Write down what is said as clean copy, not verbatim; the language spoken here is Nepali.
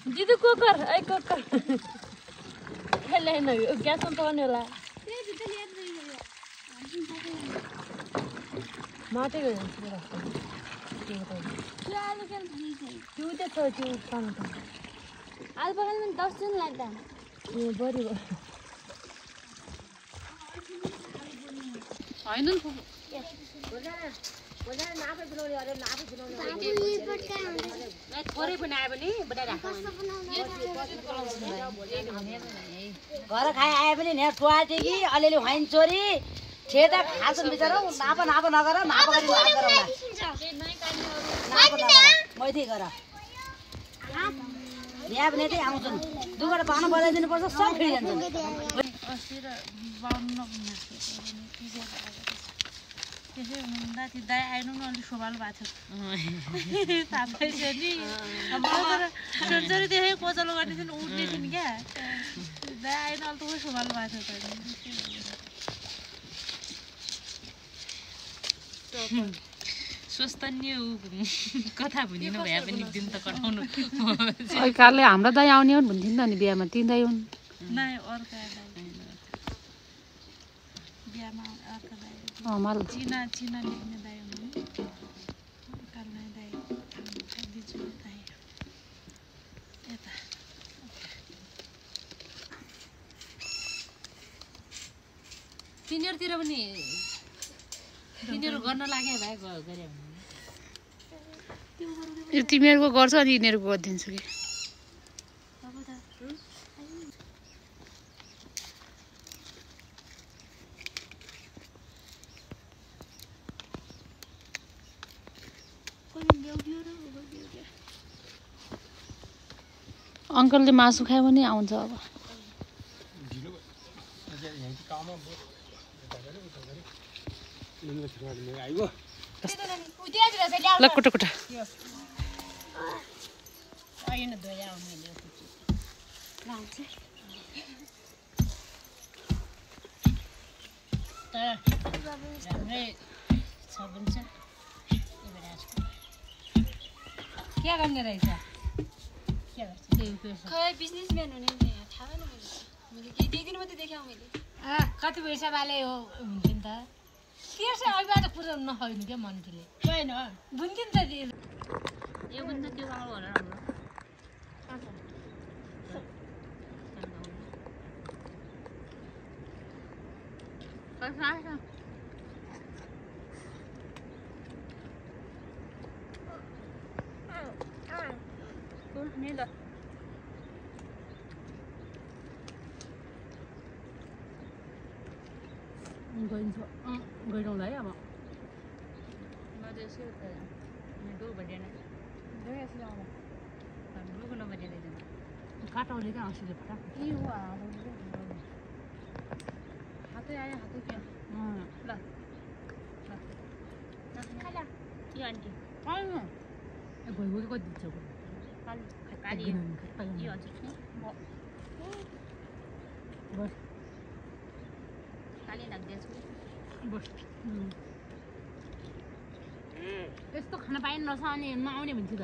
दिदी कुकर ऐ कुकर हेलेन ग्यासमा पकाउने होला माटै गयो त्यो त छ त्यो टमाटर आलु पकाउनु 10 दिन लाग्दा ए बढी भयो हैन नि थोरै बनायो भने घर खाए आए पनि यहाँ टुवाटे कि अलिअलि होइन चोरी ठेटा खाछन् बिचरा नापा नगर नापा गरी मैथी गर यहाँ पनि त्यही आउँछन् दुबाट पानी बजाइदिनु पर्छ सब खिडिजान्छन् त्यसै हुँदा त्यो दाइ आएन न अलिक सोभाल भएको छ थाहा छ नि छोरी त्यसै कोचलो गर्ने थिइन् उठ्ने थिइन् क्या दाइ आएन अहिले त खोइ सोभाल भएको छ स्वस्थनीय कथा भनिनु भए पनि दिन त कटाउनु कालले हाम्रो दाइ आउने हो भन्थ्यो नि त नि बिहामा ती दाइ हुन् नै अर्का बिहामा अर्का दाइ अमाल चिना लेख्ने दाइ हुनु काललाई दाइ बिजुली दाइ यता तिनीहरूतिर पनि तिनीहरू गर्न लागे भए गरे यो तिमीहरूको गर्छ अनि यिनीहरूको गरिदिन्छु कि अङ्कलले मासु खायो भने आउँछ अब ल कुटा कुटा क्या गर्ने रहेछ बिजनेसम्यान हुने नि थाहा भएन मैले के देखिदिनु मात्रै देखाउ मैले कति पैसा वाले हो हुन्थ्यो नि त त्यसै अभिबाट कुरा नखाइनु क्या मन्टीले होइन बुन्थ्यो नि त यो बुन्दा त्यो गाउँ होला राम्रो नि ल गइरौँला है अब काटाउने क्या हँसीले फटा हातै आयो हातै क्या ल यो आन्टी गइगयो कति दिन्छ यस्तो खाना पाएन रहेछ अनि नआउने भन्छु त